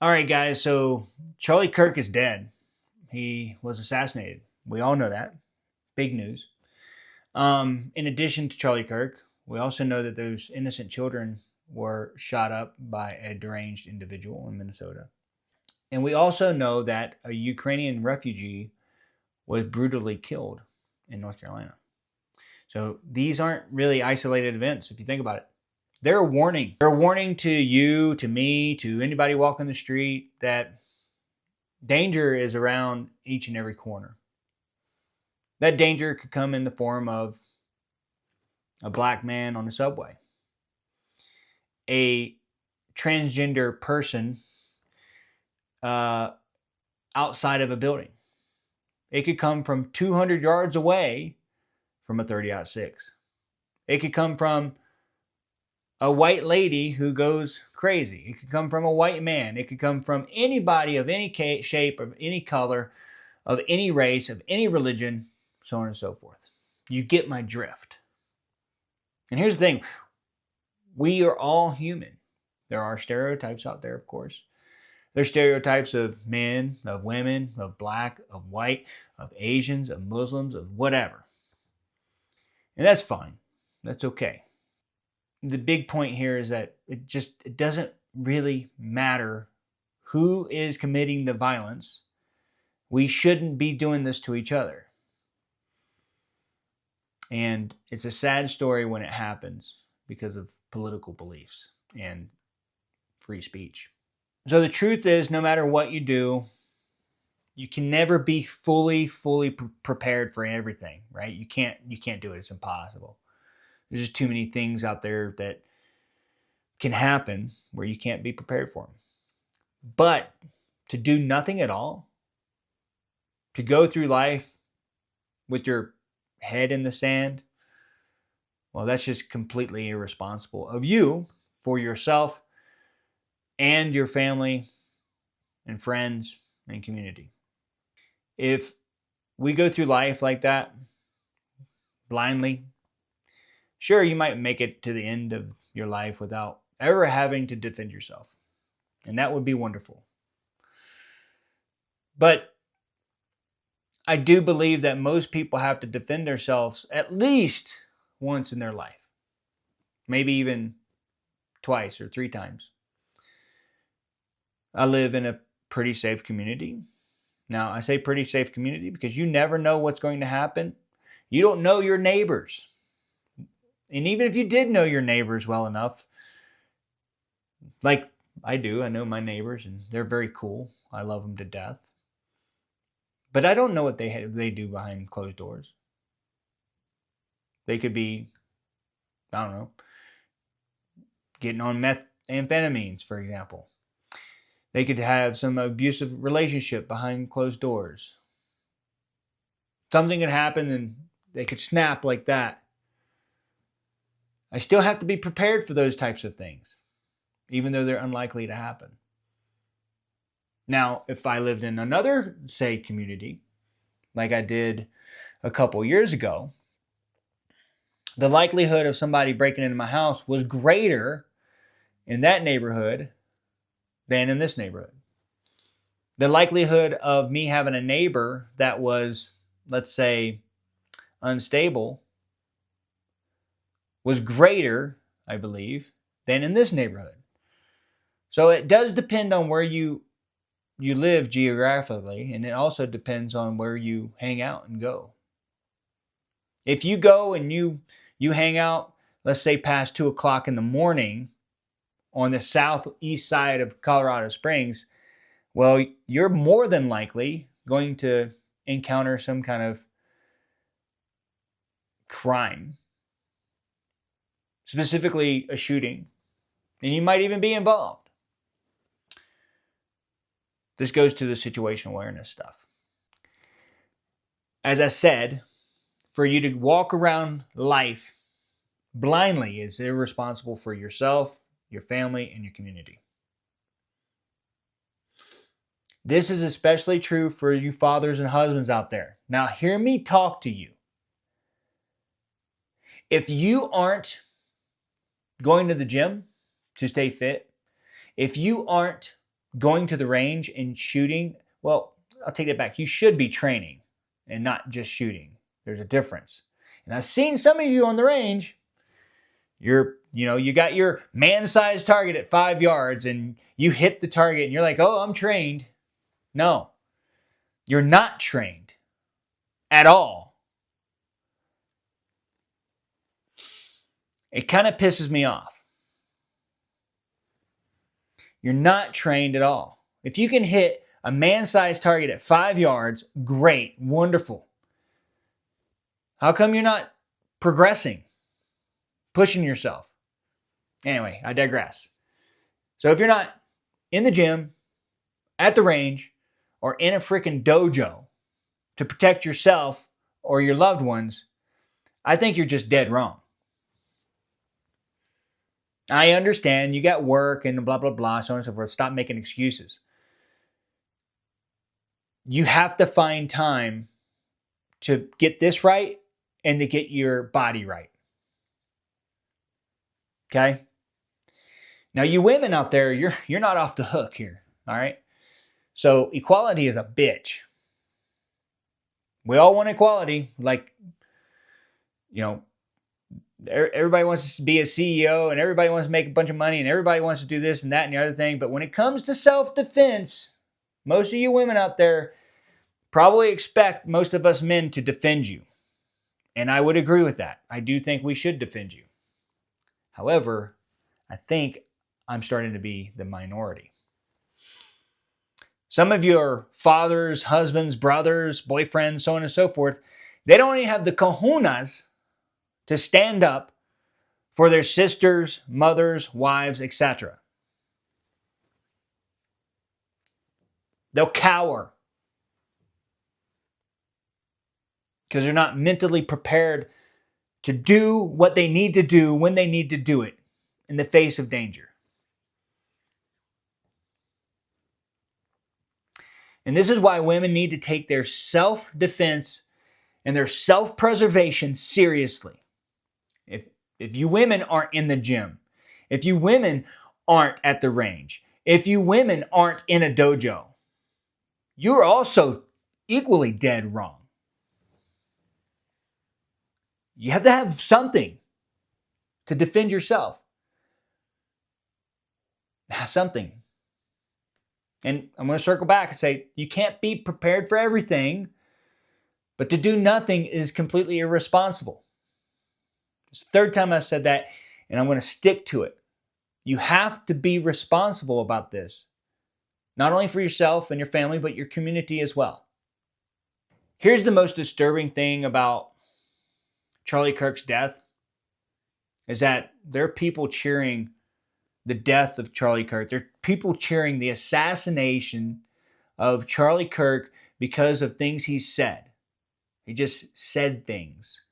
All right, guys. So Charlie Kirk is dead. He was assassinated. We all know that. Big news. In addition to Charlie Kirk, we also know that those innocent children were shot up by a deranged individual in Minnesota. And we also know that a Ukrainian refugee was brutally killed in North Carolina. So these aren't really isolated events if you think about it. They're a warning. They're a warning to you, to me, to anybody walking the street that danger is around each and every corner. That danger could come in the form of a black man on the subway, a transgender person outside of a building. It could come from 200 yards away from a 30-06. It could come from a white lady who goes crazy. It could come from a white man. It could come from anybody of any shape, of any color, of any race, of any religion, so on and so forth. You get my drift. And here's the thing. We are all human. There are stereotypes out there, of course. There's stereotypes of men, of women, of black, of white, of Asians, of Muslims, of whatever. And that's fine. That's okay. The big point here is that it doesn't really matter who is committing the violence. We shouldn't be doing this to each other. And it's a sad story when it happens because of political beliefs and free speech. So the truth is, no matter what you do, you can never be fully prepared for everything, right? You can't do it. It's impossible. There's just too many things out there that can happen where you can't be prepared for them. But to do nothing at all, to go through life with your head in the sand, well, that's just completely irresponsible of you, for yourself and your family and friends and community. If we go through life like that, blindly, sure, you might make it to the end of your life without ever having to defend yourself. And that would be wonderful. But I do believe that most people have to defend themselves at least once in their life. Maybe even twice or 3 times. I live in a pretty safe community. Now, I say pretty safe community because you never know what's going to happen. You don't know your neighbors. And even if you did know your neighbors well enough, like I do, I know my neighbors and they're very cool. I love them to death. But I don't know what they do behind closed doors. They could be, I don't know, getting on methamphetamines, for example. They could have some abusive relationship behind closed doors. Something could happen and they could snap like that. I still have to be prepared for those types of things, even though they're unlikely to happen. Now, if I lived in another, say, community, like I did a couple years ago, the likelihood of somebody breaking into my house was greater in that neighborhood than in this neighborhood. The likelihood of me having a neighbor that was, let's say, unstable was greater, I believe, than in this neighborhood. So it does depend on where you live geographically, and it also depends on where you hang out and go. If you go and you hang out, let's say past 2 o'clock in the morning on the southeast side of Colorado Springs, well, you're more than likely going to encounter some kind of crime, specifically a shooting, and you might even be involved. This goes to the situational awareness stuff. As I said, for you to walk around life blindly is irresponsible for yourself, your family, and your community. This is especially true for you fathers and husbands out there. Now, hear me talk to you. If you aren't going to the gym to stay fit, if you aren't going to the range and shooting, well, I'll take that back. You should be training and not just shooting. There's a difference. And I've seen some of you on the range, you got your man-sized target at 5 yards and you hit the target and you're like, oh, I'm trained. No, you're not trained at all. It kind of pisses me off. You're not trained at all. If you can hit a man-sized target at 5 yards, great, wonderful. How come you're not progressing, pushing yourself? Anyway, I digress. So if you're not in the gym, at the range, or in a freaking dojo to protect yourself or your loved ones, I think you're just dead wrong. I understand you got work and blah, blah, blah, so on and so forth. Stop making excuses. You have to find time to get this right and to get your body right. Okay? Now, you women out there, you're not off the hook here, all right? So equality is a bitch. We all want equality. Like, everybody wants to be a CEO and everybody wants to make a bunch of money and everybody wants to do this and that and the other thing. But when it comes to self-defense, most of you women out there probably expect most of us men to defend you. And I would agree with that. I do think we should defend you. However, I think I'm starting to be the minority. Some of your fathers, husbands, brothers, boyfriends, so on and so forth, they don't even have the kahunas to stand up for their sisters, mothers, wives, etc. They'll cower because they're not mentally prepared to do what they need to do when they need to do it in the face of danger. And this is why women need to take their self-defense and their self-preservation seriously. If you women aren't in the gym, if you women aren't at the range, if you women aren't in a dojo, you're also equally dead wrong. You have to have something to defend yourself. Have something. And I'm going to circle back and say, you can't be prepared for everything, but to do nothing is completely irresponsible. It's the third time I said that, and I'm going to stick to it. You have to be responsible about this, not only for yourself and your family, but your community as well. Here's the most disturbing thing about Charlie Kirk's death, is that there are people cheering the death of Charlie Kirk. There are people cheering the assassination of Charlie Kirk because of things he said. He just said things.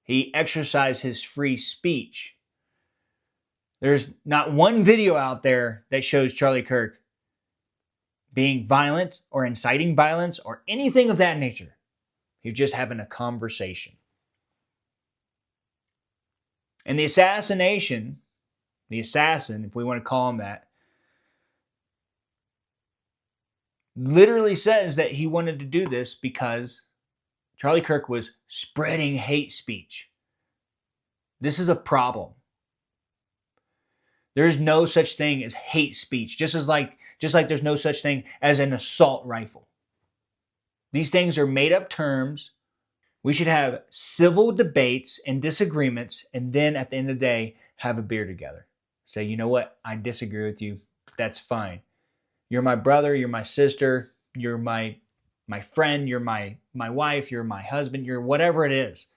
He exercised his free speech. There's not one video out there that shows Charlie Kirk being violent or inciting violence or anything of that nature. He's just having a conversation. And the assassin, if we want to call him that, literally says that he wanted to do this because Charlie Kirk was spreading hate speech. This is a problem. There is no such thing as hate speech, just like there's no such thing as an assault rifle. These things are made up terms. We should have civil debates and disagreements, and then at the end of the day, have a beer together. Say, you know what? I disagree with you. That's fine. You're my brother. You're my sister. You're my friend. You're my wife. You're my husband. You're whatever it is.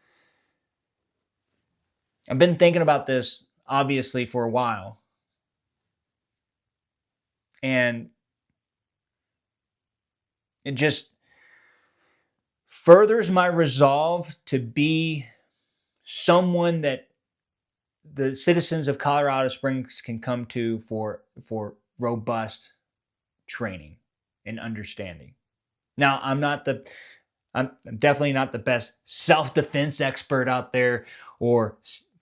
I've been thinking about this, obviously, for a while. And it just furthers my resolve to be someone that the citizens of Colorado Springs can come to for robust training and understanding. Now, I'm definitely not the best self-defense expert out there or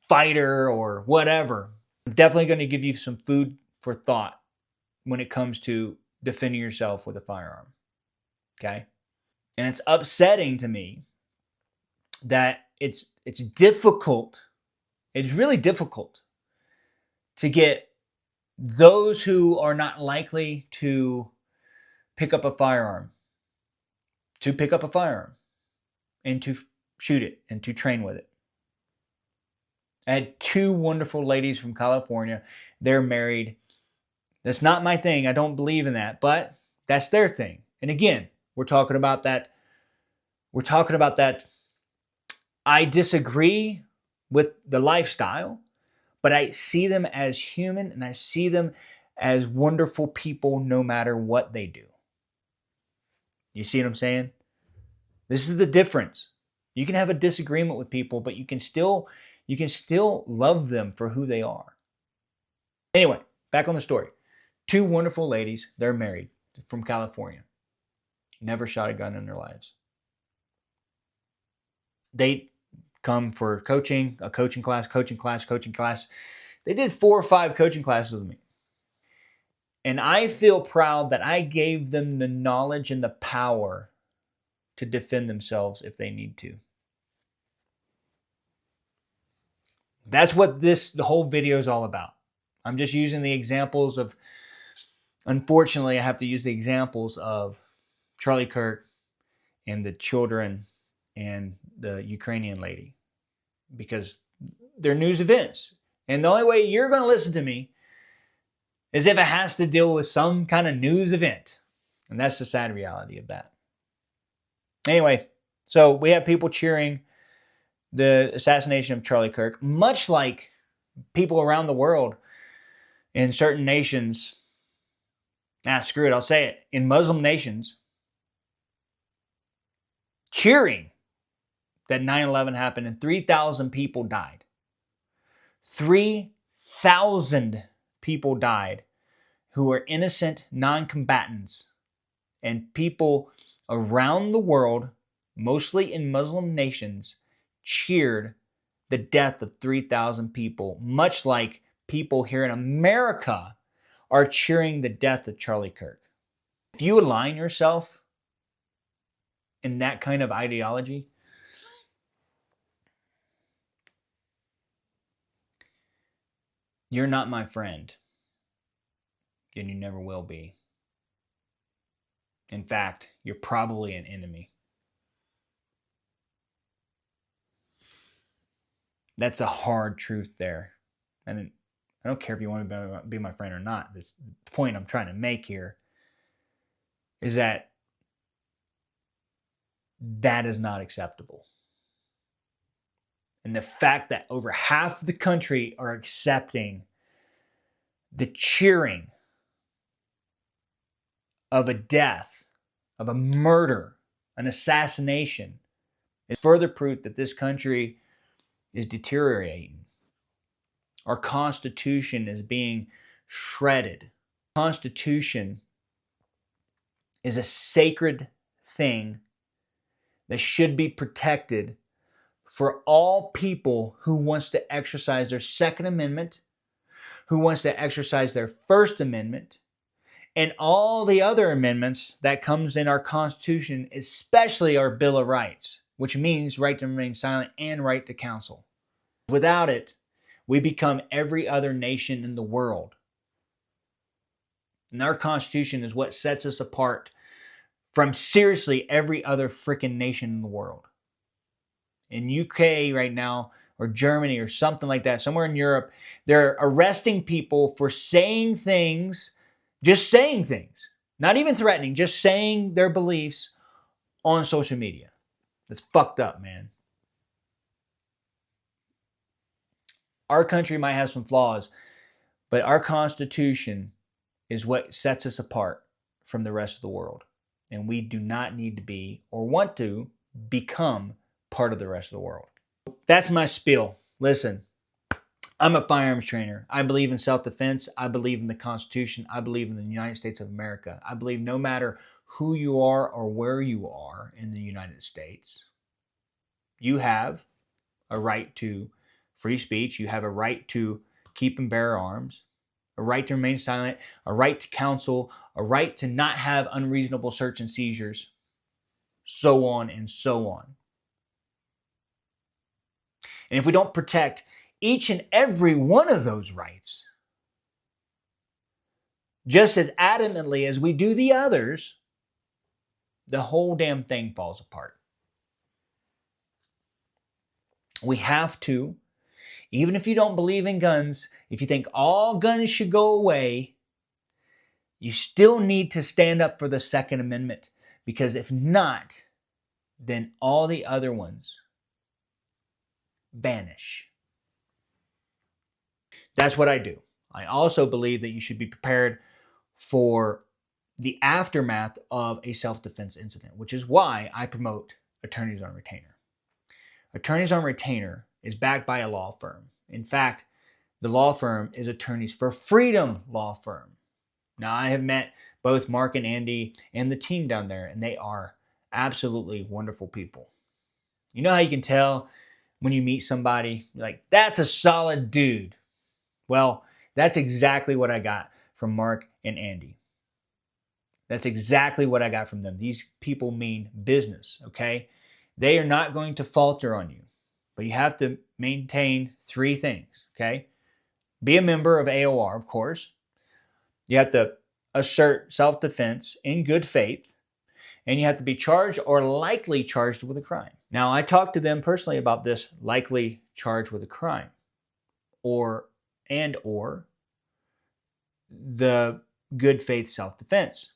fighter or whatever. I'm definitely going to give you some food for thought when it comes to defending yourself with a firearm. Okay? And it's upsetting to me that it's difficult. It's really difficult to get those who are not likely to pick up a firearm and to shoot it and to train with it. I had two wonderful ladies from California. They're married. That's not my thing. I don't believe in that, but that's their thing. And again, we're talking about that. I disagree with the lifestyle, but I see them as human and I see them as wonderful people no matter what they do. You see what I'm saying? This is the difference. You can have a disagreement with people, but you can still love them for who they are. Anyway, back on the story. Two wonderful ladies, they're married, from California. Never shot a gun in their lives. They come for a coaching class. They did 4 or 5 coaching classes with me. And I feel proud that I gave them the knowledge and the power to defend themselves if they need to. That's what the whole video is all about. I'm just using the examples of, unfortunately, I have to use the examples of Charlie Kirk and the children and the Ukrainian lady because they're news events. And the only way you're going to listen to me is if it has to deal with some kind of news event. And that's the sad reality of that. Anyway, so we have people cheering the assassination of Charlie Kirk, much like people around the world in certain nations. Screw it, I'll say it. In Muslim nations, cheering that 9/11 happened and 3,000 people died. 3,000 people died who were innocent non-combatants, and people around the world, mostly in Muslim nations, cheered the death of 3,000 people, much like people here in America are cheering the death of Charlie Kirk. If you align yourself in that kind of ideology, you're not my friend, and you never will be. In fact, you're probably an enemy. That's a hard truth there. And I don't care if you want to be my friend or not. The point I'm trying to make here is that is not acceptable. And the fact that over half the country are accepting the cheering of a death, of a murder, an assassination, is further proof that this country is deteriorating. Our Constitution is being shredded. The Constitution is a sacred thing that should be protected for all people who wants to exercise their Second Amendment, who wants to exercise their First Amendment, and all the other amendments that comes in our Constitution, especially our Bill of Rights, which means right to remain silent and right to counsel. Without it, we become every other nation in the world. And our Constitution is what sets us apart from seriously every other freaking nation in the world. In UK right now, or Germany or something like that, somewhere in Europe, they're arresting people for saying things, just saying things, not even threatening, just saying their beliefs on social media. That's fucked up, man. Our country might have some flaws, but our Constitution is what sets us apart from the rest of the world. And we do not need to be or want to become part of the rest of the world. That's my spiel. Listen, I'm a firearms trainer. I believe in self-defense. I believe in the Constitution. I believe in the United States of America. I believe no matter who you are or where you are in the United States, you have a right to free speech. You have a right to keep and bear arms, a right to remain silent, a right to counsel, a right to not have unreasonable search and seizures, so on and so on. And if we don't protect each and every one of those rights, just as adamantly as we do the others, the whole damn thing falls apart. We have to, even if you don't believe in guns, if you think all guns should go away, you still need to stand up for the Second Amendment, because if not, then all the other ones vanish. That's what I do. I also believe that you should be prepared for the aftermath of a self-defense incident, which is why I promote attorneys on retainer. Attorneys on retainer is backed by a law firm. In fact, the law firm is Attorneys for Freedom Law Firm. Now, I have met both Mark and Andy and the team down there, and they are absolutely wonderful people. You know how you can tell when you meet somebody, you're like, that's a solid dude. Well, that's exactly what I got from Mark and Andy. That's exactly what I got from them. These people mean business, okay? They are not going to falter on you, but you have to maintain 3 things, okay? Be a member of AOR, of course. You have to assert self-defense in good faith, and you have to be charged or likely charged with a crime. Now, I talked to them personally about this likely charged with a crime, or the good faith self-defense.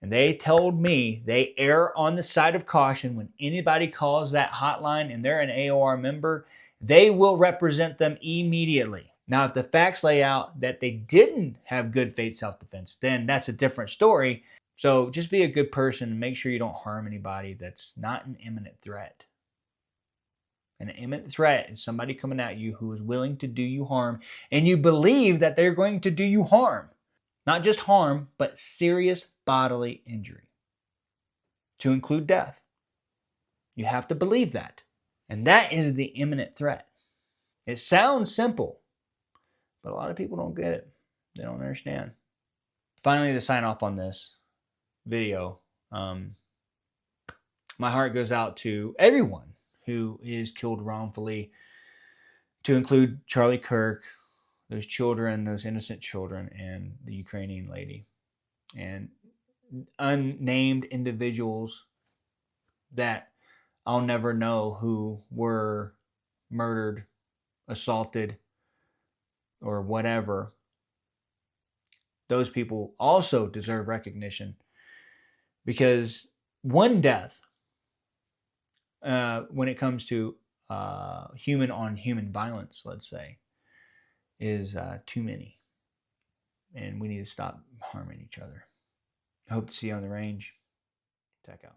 And they told me they err on the side of caution when anybody calls that hotline and they're an AOR member, they will represent them immediately. Now, if the facts lay out that they didn't have good faith self-defense, then that's a different story. So just be a good person and make sure you don't harm anybody that's not an imminent threat. An imminent threat is somebody coming at you who is willing to do you harm, and you believe that they're going to do you harm. Not just harm, but serious bodily injury, to include death. You have to believe that. And that is the imminent threat. It sounds simple, but a lot of people don't get it. They don't understand. Finally, to sign off on this video, my heart goes out to everyone who is killed wrongfully, to include Charlie Kirk, those children, those innocent children, and the Ukrainian lady, and unnamed individuals that I'll never know who were murdered, assaulted, or whatever. Those people also deserve recognition, because one death, when it comes to human on human violence, let's say, is too many. And we need to stop harming each other. I hope to see you on the range. Tech out.